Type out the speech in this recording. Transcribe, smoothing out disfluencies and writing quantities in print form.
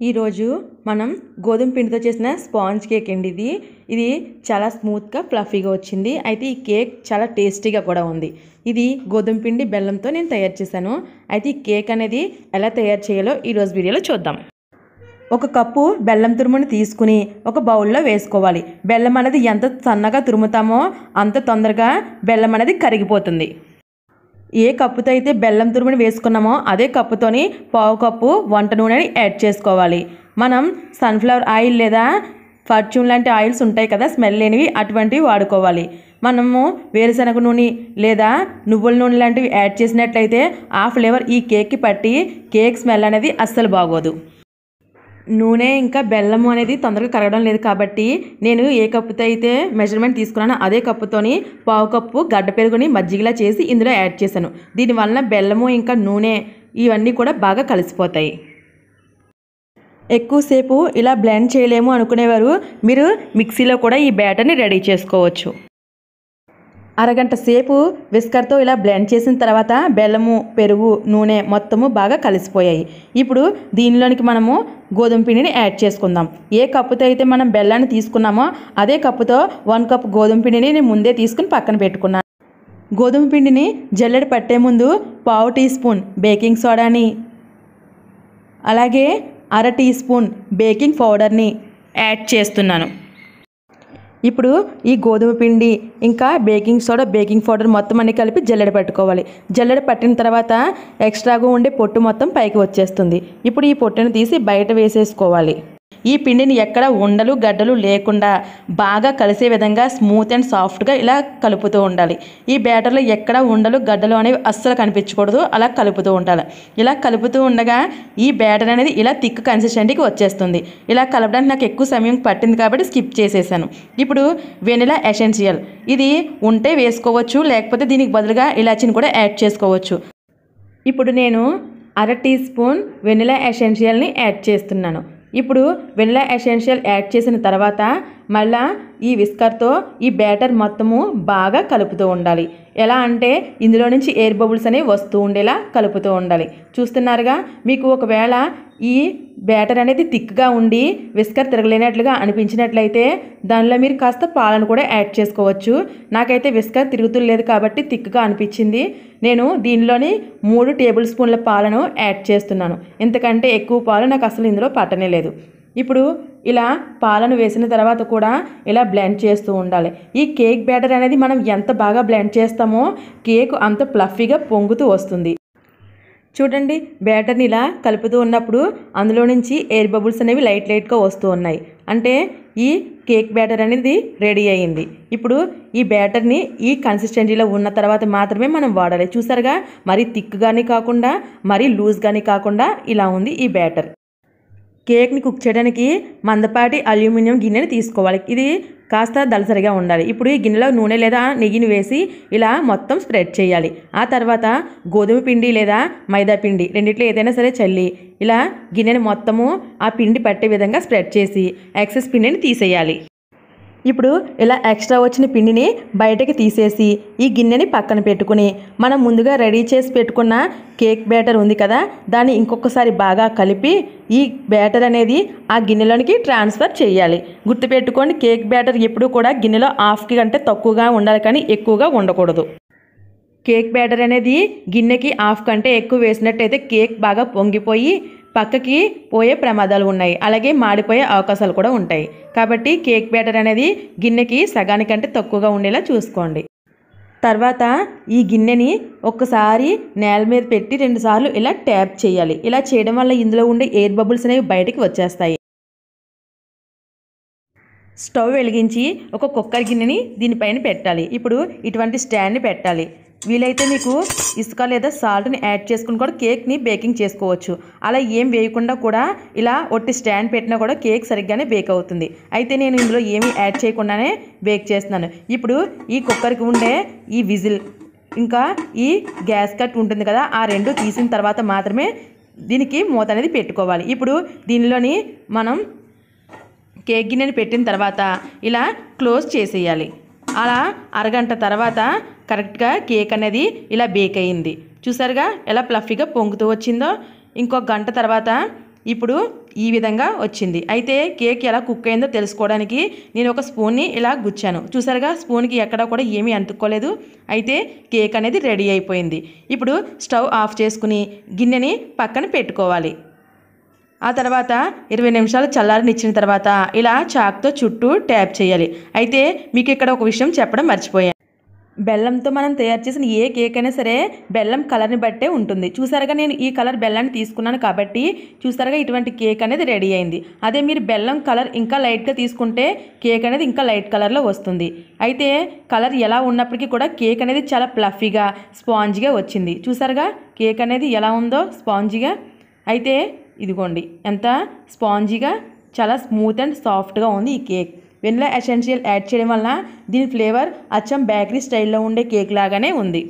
ఈరోజు మనం గోధుమ పిండితో చేసిన స్పాంజ్ కేక్ అండి. ఇది చాలా స్మూత్గా ఫ్లఫీగా వచ్చింది. అయితే ఈ కేక్ చాలా టేస్టీగా కూడా ఉంది. ఇది గోధుమ పిండి బెల్లంతో నేను తయారు చేశాను. అయితే ఈ కేక్ అనేది ఎలా తయారు చేయాలో ఈరోజు వీడియోలో చూద్దాం. ఒక కప్పు బెల్లం తురుముని తీసుకుని ఒక బౌల్లో వేసుకోవాలి. బెల్లం అనేది ఎంత సన్నగా తురుముతామో అంత తొందరగా బెల్లం అనేది కరిగిపోతుంది. ఏ కప్పుతో అయితే బెల్లం తురుముని వేసుకున్నామో అదే కప్పుతోని పావు కప్పు వంట నూనెని యాడ్ చేసుకోవాలి. మనం సన్ఫ్లవర్ ఆయిల్ లేదా ఫార్చ్యూన్ లాంటి ఆయిల్స్ ఉంటాయి కదా, స్మెల్ లేనివి, అటువంటివి వాడుకోవాలి. మనము వేరుశనగ నూనె లేదా నువ్వుల నూనె లాంటివి యాడ్ చేసినట్లయితే ఆ ఫ్లేవర్ ఈ కేక్కి పట్టి కేక్ స్మెల్ అనేది అస్సలు బాగోదు. నూనె ఇంకా బెల్లము అనేది తొందరగా కరగడం లేదు కాబట్టి నేను ఏ కప్పుతో అయితే మెజర్మెంట్ తీసుకున్నానో అదే కప్పుతోని పావు కప్పు గడ్డ పెరుగుని మజ్జిగలా చేసి ఇందులో యాడ్ చేశాను. దీనివల్ల బెల్లము ఇంకా నూనె ఇవన్నీ కూడా బాగా కలిసిపోతాయి. ఎక్కువసేపు ఇలా బ్లెండ్ చేయలేము అనుకునేవారు మీరు మిక్సీలో కూడా ఈ బ్యాటర్ని రెడీ చేసుకోవచ్చు. అరగంట సేపు విస్కర్తో ఇలా బ్లెండ్ చేసిన తర్వాత బెల్లము, పెరుగు, నూనె మొత్తము బాగా కలిసిపోయాయి. ఇప్పుడు దీనిలోనికి మనము గోధుమ పిండిని యాడ్ చేసుకుందాం. ఏ కప్పుతో అయితే మనం బెల్లాన్ని తీసుకున్నామో అదే కప్పుతో 1 కప్ గోధుమ పిండిని నేను ముందే తీసుకుని పక్కన పెట్టుకున్నాను. గోధుమ పిండిని జల్లెడ పట్టే ముందు పావు టీ స్పూన్ బేకింగ్ సోడాని అలాగే అర టీ స్పూన్ బేకింగ్ పౌడర్ని యాడ్ చేస్తున్నాను. ఇప్పుడు ఈ గోధుమ పిండి ఇంకా బేకింగ్ సోడా, బేకింగ్ పౌడర్ మొత్తం అన్ని కలిపి జల్లెడ పట్టుకోవాలి. జల్లెడ పట్టిన తర్వాత ఎక్స్ట్రాగా ఉండే పొట్టు మొత్తం పైకి వచ్చేస్తుంది. ఇప్పుడు ఈ పొట్టును తీసి బయట వేసేసుకోవాలి. ఈ పిండిని ఎక్కడ ఉండలు గడ్డలు లేకుండా బాగా కలిసే విధంగా స్మూత్ అండ్ సాఫ్ట్గా ఇలా కలుపుతూ ఉండాలి. ఈ బ్యాటర్లో ఎక్కడ ఉండలు గడ్డలు అనేవి అస్సలు కనిపించకూడదు, అలా కలుపుతూ ఉండాలి. ఇలా కలుపుతూ ఉండగా ఈ బ్యాటర్ అనేది ఇలా థిక్ కన్సిస్టెన్సీకి వచ్చేస్తుంది. ఇలా కలపడానికి నాకు ఎక్కువ సమయం పట్టింది కాబట్టి స్కిప్ చేసేసాను. ఇప్పుడు వెనిలా ఎసెన్షియల్ ఇది ఉంటే వేసుకోవచ్చు, లేకపోతే దీనికి బదులుగా ఇలాచీని కూడా యాడ్ చేసుకోవచ్చు. ఇప్పుడు నేను అర టీ స్పూన్ వెనిలా ఎసెన్షియల్ని యాడ్ చేస్తున్నాను. ఇప్పుడు వెనిలా ఎసెన్షియల్ యాడ్ చేసిన తర్వాత మళ్ళా ఈ విస్కర్తో ఈ బ్యాటర్ మొత్తము బాగా కలుపుతూ ఉండాలి. ఎలా అంటే ఇందులో నుంచి ఎయిర్ బబుల్స్ అనేవి వస్తూ ఉండేలా కలుపుతూ ఉండాలి. చూస్తున్నారుగా, మీకు ఒకవేళ ఈ బ్యాటర్ అనేది థిక్గా ఉండి విస్కర్ తిరగలేనట్లుగా అనిపించినట్లయితే దానిలో మీరు కాస్త పాలను కూడా యాడ్ చేసుకోవచ్చు. నాకైతే విస్కర్ తిరుగుతులేదు కాబట్టి థిక్గా అనిపించింది. నేను దీనిలోని 3 టేబుల్ స్పూన్ల పాలను యాడ్ చేస్తున్నాను. ఇంతకంటే ఎక్కువ పాలు నాకు అసలు ఇందులో పట్టనే లేదు. ఇప్పుడు ఇలా పాలను వేసిన తర్వాత కూడా ఇలా బ్లెండ్ చేస్తూ ఉండాలి. ఈ కేక్ బ్యాటర్ అనేది మనం ఎంత బాగా బ్లెండ్ చేస్తామో కేక్ అంత ఫ్లఫీగా పొంగుతూ వస్తుంది. చూడండి, బ్యాటర్ని ఇలా కలుపుతూ ఉన్నప్పుడు అందులో నుంచి ఎయిర్ బబుల్స్ అనేవి లైట్గా వస్తూ ఉన్నాయి. అంటే ఈ కేక్ బ్యాటర్ అనేది రెడీ అయ్యింది. ఇప్పుడు ఈ బ్యాటర్ని ఈ కన్సిస్టెన్సీలో ఉన్న తర్వాత మాత్రమే మనం వాడాలి. చూసారుగా, మరీ థిక్గాని కాకుండా మరీ లూజ్గాని కాకుండా ఇలా ఉంది ఈ బ్యాటర్. కేక్ని కుక్ చేయడానికి మందపాటి అల్యూమినియం గిన్నెని తీసుకోవాలి. ఇది కాస్త దళసరిగా ఉండాలి. ఇప్పుడు ఈ గిన్నెలో నూనె లేదా నెయ్యిని వేసి ఇలా మొత్తం స్ప్రెడ్ చేయాలి. ఆ తర్వాత గోధుమ పిండి లేదా మైదా పిండి రెండిట్లో ఏదైనా సరే చల్లి ఇలా గిన్నెని మొత్తము ఆ పిండి పట్టే విధంగా స్ప్రెడ్ చేసి ఎక్సెస్ పిండిని తీసేయాలి. ఇప్పుడు ఇలా ఎక్స్ట్రా వచ్చిన పిండిని బయటకి తీసేసి ఈ గిన్నెని పక్కన పెట్టుకుని మనం ముందుగా రెడీ చేసి పెట్టుకున్న కేక్ బ్యాటర్ ఉంది కదా, దాన్ని ఇంకొకసారి బాగా కలిపి ఈ బ్యాటర్ అనేది ఆ గిన్నెలోనికి ట్రాన్స్ఫర్ చేయాలి. గుర్తుపెట్టుకోండి, కేక్ బ్యాటర్ ఎప్పుడు కూడా గిన్నెలో హాఫ్కి కంటే తక్కువగా ఉండాలి, కానీ ఎక్కువగా ఉండకూడదు. కేక్ బ్యాటర్ అనేది గిన్నెకి హాఫ్ కంటే ఎక్కువ వేసినట్టయితే కేక్ బాగా పొంగిపోయి పక్కకి పోయే ప్రమాదాలు ఉన్నాయి, అలాగే మాడిపోయే అవకాశాలు కూడా ఉంటాయి. కాబట్టి కేక్ బ్యాటర్ అనేది గిన్నెకి సగానికంటే తక్కువగా ఉండేలా చూసుకోండి. తర్వాత ఈ గిన్నెని ఒక్కసారి నేల మీద పెట్టి 2 సార్లు ఇలా ట్యాప్ చేయాలి. ఇలా చేయడం వల్ల ఇందులో ఉండే ఎయిర్ బబుల్స్ అనేవి బయటికి వచ్చేస్తాయి. స్టవ్ వెలిగించి ఒక కుక్కర్ గిన్నెని దీనిపైన పెట్టాలి. ఇప్పుడు ఇటువంటి స్టాండ్ని పెట్టాలి. వీలైతే మీకు ఇసుక లేదా సాల్ట్ని యాడ్ చేసుకుని కూడా కేక్ని బేకింగ్ చేసుకోవచ్చు. అలా ఏం వేయకుండా కూడా ఇలా ఒట్టి స్టాండ్ పెట్టినా కూడా కేక్ సరిగ్గానే బేక్ అవుతుంది. అయితే నేను ఇందులో ఏమీ యాడ్ చేయకుండానే బేక్ చేస్తున్నాను. ఇప్పుడు ఈ కుక్కర్కి ఉండే ఈ విజిల్ ఇంకా ఈ గ్యాస్ కట్ ఉంటుంది కదా, ఆ 2 తీసిన తర్వాత మాత్రమే దీనికి మూత అనేది పెట్టుకోవాలి. ఇప్పుడు దీనిలోని మనం కేక్ గిన్నెని పెట్టిన తర్వాత ఇలా క్లోజ్ చేసేయాలి. అలా అరగంట తర్వాత కరెక్ట్గా కేక్ అనేది ఇలా బేక్ అయ్యింది. చూసారుగా ఎలా ఫ్లఫీగా పొంగుతూ వచ్చిందో. ఇంకో గంట తర్వాత ఇప్పుడు ఈ విధంగా వచ్చింది. అయితే కేక్ ఎలా కుక్ అయిందో తెలుసుకోవడానికి నేను ఒక స్పూన్ని ఇలా గుచ్చాను. చూసారుగా స్పూన్కి ఎక్కడా కూడా ఏమీ అంటుకోలేదు. అయితే కేక్ అనేది రెడీ అయిపోయింది. ఇప్పుడు స్టవ్ ఆఫ్ చేసుకుని గిన్నెని పక్కన పెట్టుకోవాలి. ఆ తర్వాత 20 నిమిషాలు చల్లారనిచ్చిన తర్వాత ఇలా చాక్తో చుట్టూ ట్యాప్ చేయాలి. అయితే మీకు ఇక్కడ ఒక విషయం చెప్పడం మర్చిపోయాను. బెల్లంతో మనం తయారు చేసిన ఏ కేక్ అయినా సరే బెల్లం కలర్ని బట్టే ఉంటుంది. చూసారుగా నేను ఈ కలర్ బెల్లాన్ని తీసుకున్నాను కాబట్టి చూసారుగా ఇటువంటి కేక్ అనేది రెడీ అయింది. అదే మీరు బెల్లం కలర్ ఇంకా లైట్గా తీసుకుంటే కేక్ అనేది ఇంకా లైట్ కలర్లో వస్తుంది. అయితే కలర్ ఎలా ఉన్నప్పటికీ కూడా కేక్ అనేది చాలా ప్లఫీగా స్పాంజ్గా వచ్చింది. చూసారుగా కేక్ అనేది ఎలా ఉందో స్పాంజీగా. అయితే ఇదిగోండి ఎంత స్పాంజీగా చాలా స్మూత్ అండ్ సాఫ్ట్గా ఉంది ఈ కేక్. వెనిలా ఎసెన్షియల్ యాడ్ చేయడం వలన దీని ఫ్లేవర్ అచ్చం బేకరీ స్టైల్లో ఉండే కేక్ లాగానే ఉంది.